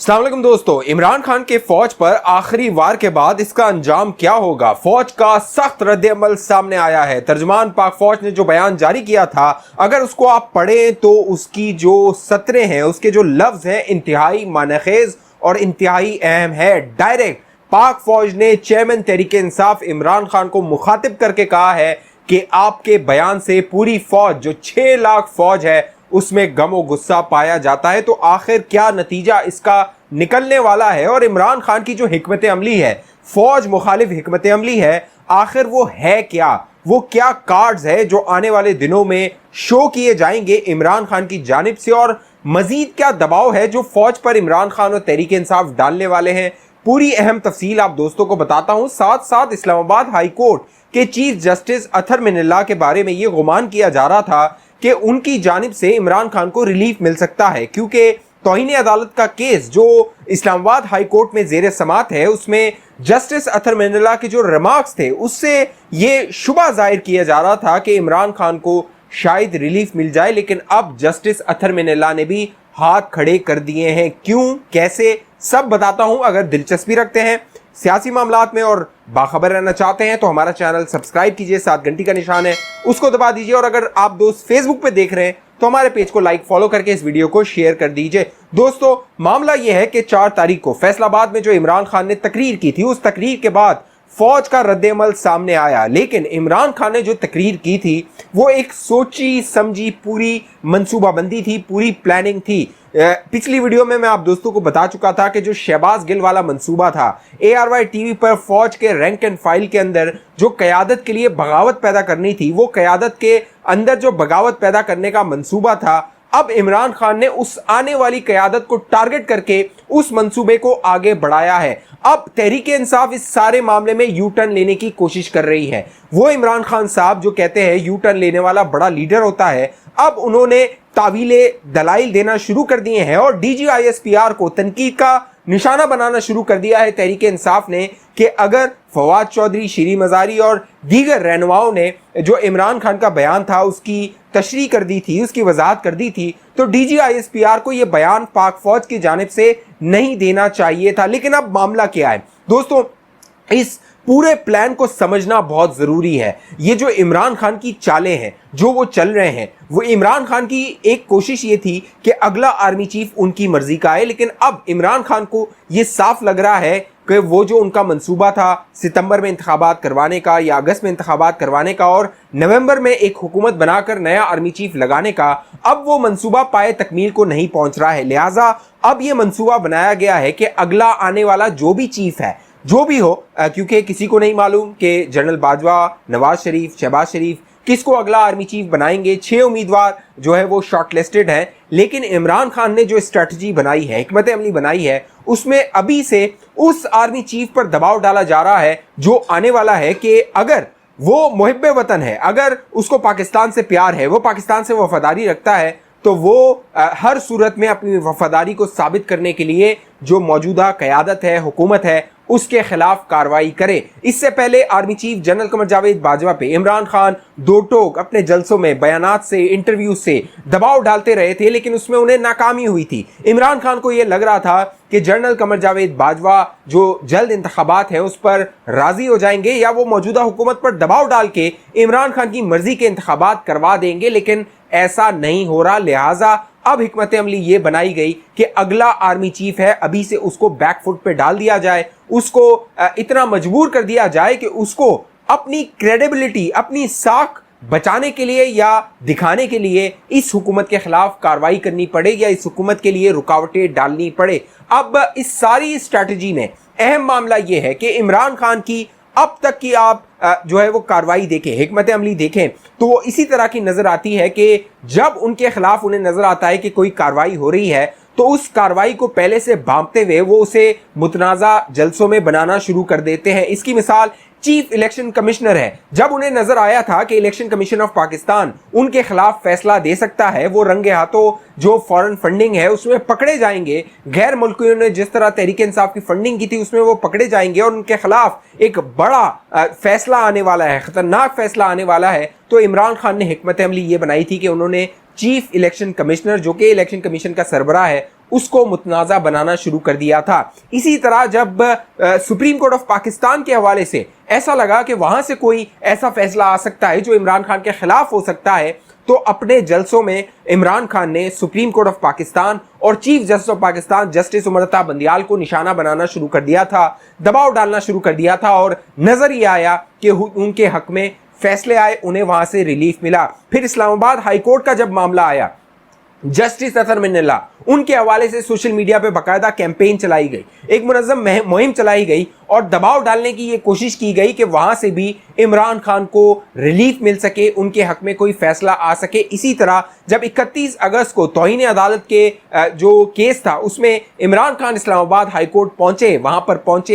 अस्सलाम वालेकुम दोस्तों, इमरान खान के फौज पर आखिरी वार के बाद इसका अंजाम क्या होगा? फौज का सख्त रद्द-ए-अमल सामने आया है। तर्जुमान पाक फौज ने जो बयान जारी किया था, अगर उसको आप पढ़ें तो उसकी जो सतरें हैं, उसके जो लफ्ज हैं, इंतहाई मानखेज और इंतहाई अहम है। डायरेक्ट पाक फौज ने चेयरमैन तहरीक इंसाफ इमरान खान को मुखातिब करके कहा है कि आपके बयान से पूरी फौज, जो 6 लाख फौज है, उसमें गम और गुस्सा पाया जाता है। तो आखिर क्या नतीजा इसका निकलने वाला है और इमरान खान की जो हिकमत अमली है, फौज मुखालिफ हिकमत अमली है, आखिर वो है क्या? वो क्या कार्ड्स है जो आने वाले दिनों में शो किए जाएंगे इमरान खान की जानिब से, और मजीद क्या दबाव है जो फौज पर इमरान खान और तहरीक इंसाफ डालने वाले हैं? पूरी अहम तफसील आप दोस्तों को बताता हूं। साथ साथ इस्लामाबाद हाई कोर्ट के चीफ जस्टिस अतहर मिनल्लाह के बारे में ये गुमान किया जा रहा था कि उनकी जानिब से इमरान खान को रिलीफ मिल सकता है, क्योंकि तौहीन अदालत का केस जो इस्लामाबाद हाई कोर्ट में जेर समात है, उसमें जस्टिस अतहर मिनल्लाह के जो रिमार्क्स थे, उससे ये शुबा जाहिर किया जा रहा था कि इमरान खान को शायद रिलीफ मिल जाए। लेकिन अब जस्टिस अतहर मिनल्लाह ने भी हाथ खड़े कर दिए हैं। क्यों, कैसे, सब बताता हूं। अगर दिलचस्पी रखते हैं सियासी मामलात में और बाखबर रहना चाहते हैं तो हमारा चैनल सब्सक्राइब कीजिए, साथ घंटी का निशान है उसको दबा दीजिए, और अगर आप दोस्त फेसबुक पे देख रहे हैं तो हमारे पेज को लाइक फॉलो करके इस वीडियो को शेयर कर दीजिए। दोस्तों, मामला यह है कि 4 तारीख को फैसलाबाद में जो इमरान खान ने तकरीर की थी, उस तकरीर के बाद फौज का रद्द-ए-अमल सामने आया। लेकिन इमरान खान ने जो तकरीर की थी वो एक सोची समझी पूरी मंसूबाबंदी थी, पूरी प्लानिंग थी। पिछली वीडियो में मैं आप दोस्तों को बता चुका था कि जो शहबाज गिल वाला मंसूबा था, ARY टीवी पर फौज के रैंक एंड फाइल के अंदर जो क़यादत के लिए बगावत पैदा करनी थी, वो क़यादत के अंदर जो बगावत पैदा करने का मंसूबा था, अब इमरान खान ने उस आने वाली क़यादत को टारगेट करके उस मंसूबे को आगे बढ़ाया है। अब तहरीक इंसाफ इस सारे मामले में यू टर्न लेने की कोशिश कर रही है। वो इमरान खान साहब जो कहते हैं यू टर्न लेने वाला बड़ा लीडर होता है, अब उन्होंने तावीले दलाइल देना शुरू कर दिए हैं और DGISPR को तनकीद का निशाना बनाना शुरू कर दिया है तहरीक इंसाफ ने, कि अगर फवाद चौधरी, शीरी मज़ारी और दीगर रहनुमाओं ने जो इमरान खान का बयान था उसकी तशरीह कर दी थी, उसकी वजाहत कर दी थी, तो DGISPR को यह बयान पाक फौज की जानिब से नहीं देना चाहिए था। लेकिन अब मामला क्या है दोस्तों, इस पूरे प्लान को समझना बहुत ज़रूरी है। ये जो इमरान खान की चालें हैं, जो वो चल रहे हैं, वो इमरान खान की एक कोशिश ये थी कि अगला आर्मी चीफ उनकी मर्जी का है। लेकिन अब इमरान खान को ये साफ लग रहा है कि वो जो उनका मंसूबा था सितंबर में इंतखाबात करवाने का या अगस्त में इंतखाबात करवाने का और नवंबर में एक हुकूमत बनाकर नया आर्मी चीफ लगाने का, अब वो मंसूबा पाए तकमील को नहीं पहुंच रहा है। लिहाजा अब ये मंसूबा बनाया गया है कि अगला आने वाला जो भी चीफ है, जो भी हो, क्योंकि किसी को नहीं मालूम कि जनरल बाजवा, नवाज शरीफ, शहबाज शरीफ किसको अगला आर्मी चीफ बनाएंगे। 6 उम्मीदवार जो है वो शॉर्ट लिस्टेड हैं। लेकिन इमरान खान ने जो स्ट्रेटजी बनाई है, हिकमत अमली बनाई है, उसमें अभी से उस आर्मी चीफ पर दबाव डाला जा रहा है जो आने वाला है, कि अगर वो मुहिब्बे वतन है, अगर उसको पाकिस्तान से प्यार है, वो पाकिस्तान से वफादारी रखता है, तो वो हर सूरत में अपनी वफादारी को साबित करने के लिए जो मौजूदा क़यादत है, हुकूमत है, उसके खिलाफ कार्रवाई करे। इससे पहले army chief general Qamar Javed Bajwa पे इमरान खान दो टोक अपने जलसों में, बयानात से, इंटरव्यू से दबाव डालते रहे थे, लेकिन उसमें उन्हें नाकामी हुई थी। इमरान खान को यह लग रहा था कि जनरल कमर जावेद बाजवा जो जल्द इंतखाबात है उस पर राजी हो जाएंगे या वो मौजूदा हुकूमत पर दबाव डाल के इमरान खान की मर्जी के इंतखाबात करवा देंगे, लेकिन ऐसा नहीं हो रहा। लिहाजा अब हिकमत अमली ये बनाई गई कि अगला आर्मी चीफ है, अभी से उसको बैक फुट पे डाल दिया जाए, उसको इतना मजबूर कर दिया जाए कि उसको अपनी क्रेडिबिलिटी, अपनी साख बचाने के लिए या दिखाने के लिए इस हुकूमत के खिलाफ कार्रवाई करनी पड़े या इस हुकूमत के लिए रुकावटें डालनी पड़े। अब इस सारी स्ट्रैटेजी में अहम मामला यह है कि इमरान खान की अब तक की आप जो है वो कार्रवाई देखें, हिकमत अमली देखें, तो वो इसी तरह की नजर आती है कि जब उनके खिलाफ उन्हें नजर आता है कि कोई कार्रवाई हो रही है, तो उस कार्रवाई को पहले से भांपते हुए वो उसे मुतनाज़ा जलसों में बनाना शुरू कर देते हैं। इसकी मिसाल चीफ इलेक्शन कमिश्नर है। जब उन्हें नजर आया था कि इलेक्शन कमीशन ऑफ पाकिस्तान उनके खिलाफ फैसला दे सकता है, वो रंगे हाथों जो फॉरेन फंडिंग है उसमें पकड़े जाएंगे, गैर मुल्कियों ने जिस तरह तहरीक इंसाफ की फंडिंग की थी उसमें वो पकड़े जाएंगे और उनके खिलाफ एक बड़ा फैसला आने वाला है, खतरनाक फैसला आने वाला है। तो इमरान खान ने हिकमत अमली ये बनाई थी कि उन्होंने चीफ इलेक्शन कमिश्नर, जो कि इलेक्शन कमीशन का सरबराह है, उसको मुतनाज़ा बनाना शुरू कर दिया था। इसी तरह जब सुप्रीम कोर्ट ऑफ पाकिस्तान के हवाले से ऐसा लगा कि वहां से कोई ऐसा फैसला आ सकता है जो इमरान खान के खिलाफ हो सकता है, तो अपने जलसों में इमरान खान ने सुप्रीम कोर्ट ऑफ पाकिस्तान और chief justice of Pakistan justice Umar Ata Bandial को निशाना बनाना शुरू कर दिया था, दबाव डालना शुरू कर दिया था, और नजर ये आया कि उनके हक में फैसले आए, उन्हें वहां से रिलीफ मिला। फिर इस्लामाबाद हाई कोर्ट का जब मामला आया, जस्टिस अतहर मिन्नल्ला, उनके हवाले से सोशल मीडिया पे बाकायदा कैंपेन चलाई गई, एक मुनज़्ज़म मुहिम चलाई गई और दबाव डालने की ये कोशिश की गई कि वहां से भी इमरान खान को रिलीफ मिल सके, उनके हक में कोई फैसला आ सके। इसी तरह जब 31 अगस्त को तौहीन अदालत के जो केस था उसमें इमरान खान इस्लामाबाद हाई कोर्ट पहुंचे,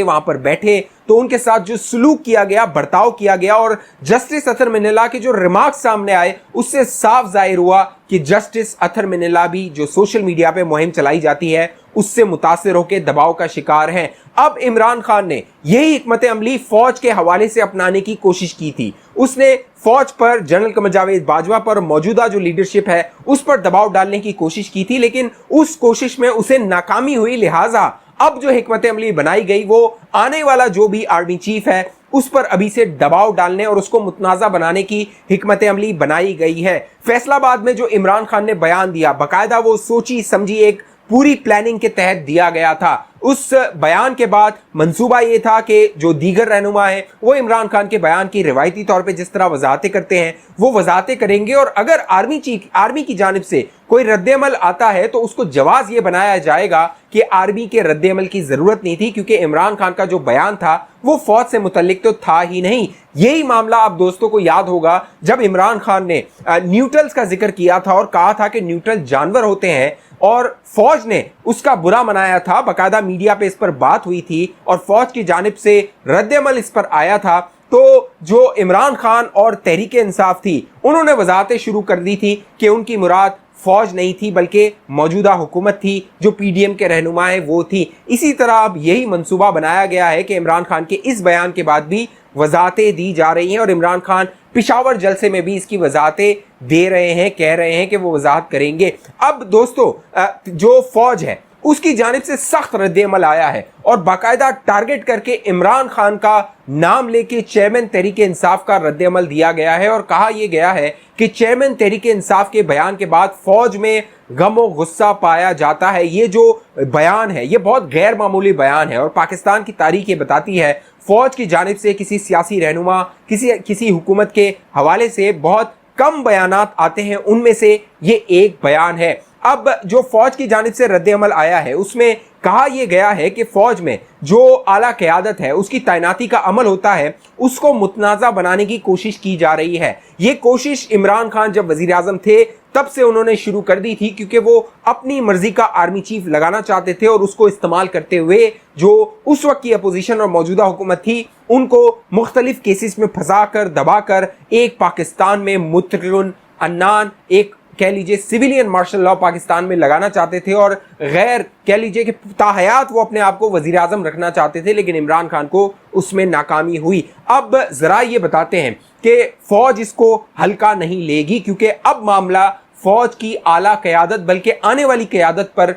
वहां पर बैठे, तो उनके साथ जो सलूक किया गया, बर्ताव किया गया, और जस्टिस अतहर मिन्नल्ला के जो रिमार्क्स सामने आए उससे साफ जाहिर हुआ कि जस्टिस अतहर मिन्नल्ला भी जो सोशल मीडिया पे मुहिम चलाई जाती है उससे मुतासिर होकर दबाव का शिकार हैं। अब इमरान खान ने यही हिकमत अमली फौज के हवाले से अपनाने की कोशिश की थी। उसने फौज पर, जनरल कमर जावेद बाजवा पर, मौजूदा जो लीडरशिप है उस पर दबाव डालने की कोशिश की थी, लेकिन उस कोशिश में उसे नाकामी हुई। लिहाजा अब जो हिकमत अमली बनाई गई वो आने वाला जो भी आर्मी चीफ है उस पर अभी से दबाव डालने और उसको मुतनाज़ा बनाने की हिकमत अमली बनाई गई है। फैसलाबाद में जो इमरान खान ने बयान दिया, बाकायदा वो सोची समझी एक पूरी प्लानिंग के तहत दिया गया था। उस बयान के बाद मंसूबा ये था कि जो दीगर रहनुमा है वो इमरान खान के बयान की रिवायती तौर पे जिस तरह वजाहतें करते हैं वो वजाहतें करेंगे, और अगर आर्मी की जानिब से कोई रद्द-ए-अमल आता है तो उसको जवाज ये बनाया जाएगा कि आर्मी के रद्द-ए-अमल की जरूरत नहीं थी, क्योंकि इमरान खान का जो बयान था वो फौज से मुतल्लिक तो था ही नहीं। यही मामला आप दोस्तों को याद होगा जब इमरान खान ने न्यूट्रल्स का जिक्र किया था और कहा था कि न्यूट्रल जानवर होते हैं, और फौज ने उसका बुरा मनाया था, बाकायदा मीडिया पे इस पर बात हुई थी और फौज की जानिब से रद्द-ए-अमल इस पर आया था। तो जो इमरान खान और तहरीक इंसाफ थी उन्होंने वजाहतें शुरू कर दी थी कि उनकी मुराद फौज नहीं थी बल्कि मौजूदा हुकूमत थी, जो पीडीएम के रहनुमा है वो थी। इसी तरह अब यही मंसूबा बनाया गया है कि इमरान खान के इस बयान के बाद भी वजाहतें दी जा रही हैं और इमरान खान पिशावर जलसे में भी इसकी वजाहतें दे रहे हैं, कह रहे हैं कि वो वजाहत करेंगे। अब दोस्तों जो फौज है उसकी जानिब से सख्त रद्द-ए-अमल आया है और बाकायदा टारगेट करके इमरान खान का नाम लेके चेयरमैन तहरीक इंसाफ का रद्द-ए-अमल दिया गया है और कहा यह गया है कि चेयरमैन तहरीक इंसाफ के बयान के बाद फौज में गम और गुस्सा पाया जाता है। ये जो बयान है ये बहुत गैर मामूली बयान है और पाकिस्तान की तारीख ये बताती है फौज की जानिब से किसी सियासी रहनुमा, किसी हुकूमत के हवाले से बहुत कम बयानात आते हैं, उनमें से ये एक बयान है। अब जो फौज की जानिब से रद्द-ए-अमल आया है उसमें कहा यह गया है कि फौज में जो आला क़यादत है उसकी तैनाती का अमल होता है उसको मुतनाज़ा बनाने की कोशिश की जा रही है। ये कोशिश इमरान खान जब वज़ीर आज़म थे तब से उन्होंने शुरू कर दी थी, क्योंकि वो अपनी मर्जी का आर्मी चीफ लगाना चाहते थे और उसको इस्तेमाल करते हुए जो उस वक्त की अपोजिशन और मौजूदा हुकूमत थी उनको मुख्तलिफ केसेस में फंसा कर, दबा कर एक पाकिस्तान में मुतरन अन्नान, एक कह लीजिए सिविलियन मार्शल लॉ पाकिस्तान में लगाना चाहते थे और गैर कह लीजिए कि ताहयात वो अपने आप को वजीर आजम रखना चाहते थे, लेकिन इमरान खान को उसमें नाकामी हुई। अब जरा ये बताते हैं कि फौज इसको हल्का नहीं लेगी, क्योंकि अब मामला फौज की आला क़यादत बल्कि आने वाली क़यादत पर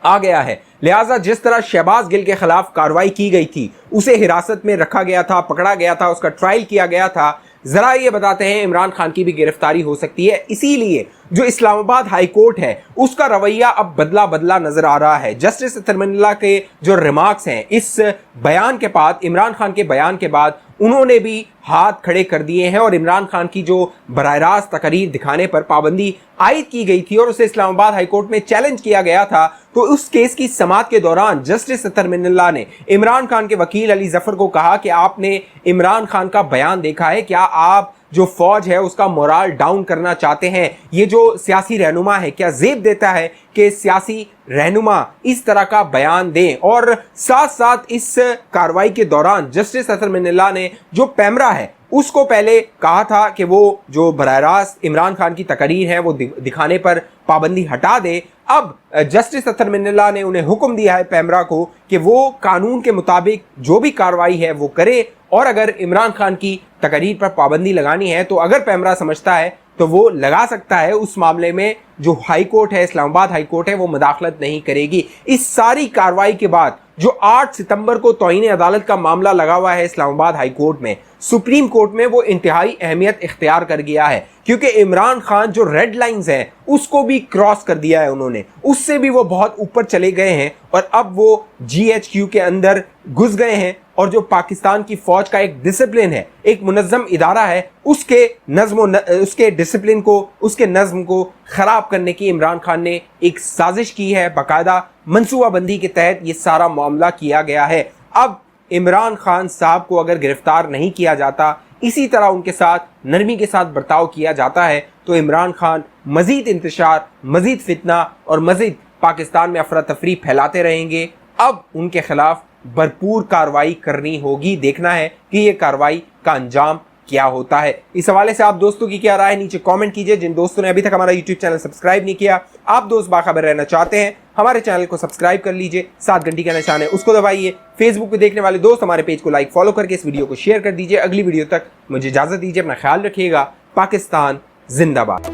आ गया है। लिहाजा जिस तरह शहबाज गिल के खिलाफ कार्रवाई की गई थी, उसे हिरासत में रखा गया था, पकड़ा गया था, उसका ट्रायल किया गया था, जरा ये बताते हैं इमरान खान की भी गिरफ्तारी हो सकती है। इसीलिए जो इस्लामाबाद हाई कोर्ट है उसका रवैया अब बदला बदला नजर आ रहा है। जस्टिस अतहर मिन्नल्ला के जो रिमार्क्स हैं इस बयान के बाद, इमरान खान के बयान के बाद, उन्होंने भी हाथ खड़े कर दिए हैं और इमरान खान की जो बराह रास्त तकरीर दिखाने पर पाबंदी आयद की गई थी और उसे इस्लामाबाद हाई कोर्ट में चैलेंज किया गया था, तो उस केस की समाअत के दौरान जस्टिस अतहर मिन्नल्ला ने इमरान खान के वकील अली जफर को कहा कि आपने इमरान खान का बयान देखा है, क्या आप जो फौज है उसका मोराल डाउन करना चाहते हैं? ये जो सियासी रहनुमा है क्या ज़ेब देता है कि सियासी रहनुमा इस तरह का बयान दें? और साथ साथ इस कार्रवाई के दौरान जस्टिस अतहर मिन्नल्ला ने जो पैमरा है उसको पहले कहा था कि वो जो बराह रास्त इमरान खान की तकरीर है वो दिखाने पर पाबंदी हटा दे। अब जस्टिस अतहर मिन्नल्ला ने उन्हें हुक्म दिया है पैमरा को कि वो कानून के मुताबिक जो भी कार्रवाई है वो करे, और अगर इमरान खान की तकरीर पर पाबंदी लगानी है तो अगर पैमरा समझता है تو وہ لگا سکتا ہے اس معاملے میں جو ہائی کورٹ ہے, اسلام آباد ہائی کورٹ ہے, وہ مداخلت نہیں کرے گی. اس ساری کاروائی کے بعد جو 8 ستمبر کو توہین عدالت کا معاملہ لگا ہوا ہے اسلام آباد ہائی کورٹ میں, سپریم کورٹ میں وہ انتہائی اہمیت اختیار کر گیا ہے, کیونکہ عمران خان جو ریڈ لائنز ہیں اس کو بھی کراس کر دیا ہے انہوں نے, اس سے بھی وہ بہت اوپر چلے گئے ہیں اور اب وہ GHQ کے اندر گھس گئے ہیں. اور جو پاکستان کی فوج کا ایک ڈسپلن ہے, ایک منظم ادارہ ہے, اس کے ڈسپلن کو, اس کے نظم کو خراب کرنے کی عمران خان نے ایک سازش کی ہے. باقاعدہ منصوبہ بندی کے تحت یہ سارا معاملہ کیا گیا ہے. اب عمران خان صاحب کو اگر گرفتار نہیں کیا جاتا, اسی طرح ان کے ساتھ نرمی کے ساتھ برتاؤ کیا جاتا ہے, تو عمران خان مزید انتشار, مزید فتنہ اور مزید پاکستان میں افراتفری پھیلاتے رہیں گے. اب ان کے خلاف بھرپور کاروائی کرنی ہوگی. دیکھنا ہے کہ یہ کاروائی کا انجام کیا ہوتا ہے. اس حوالے سے آپ دوستوں کی کیا رائے, نیچے کامنٹ کیجئے. جن دوستوں نے ابھی تک ہمارا یوٹیوب چینل سبسکرائب نہیں کیا, آپ دوست باخبر رہنا چاہتے ہیں, ہمارے چینل کو سبسکرائب کر لیجئے, 7 گھنٹی کا نشان ہے اس کو دبائیے. فیس بک پہ دیکھنے والے دوست ہمارے پیج کو لائک فالو کر کے اس ویڈیو کو شیئر کر دیجئے. اگلی ویڈیو تک مجھے اجازت دیجئے, اپنا خیال رکھیے گا. پاکستان زندہ باد.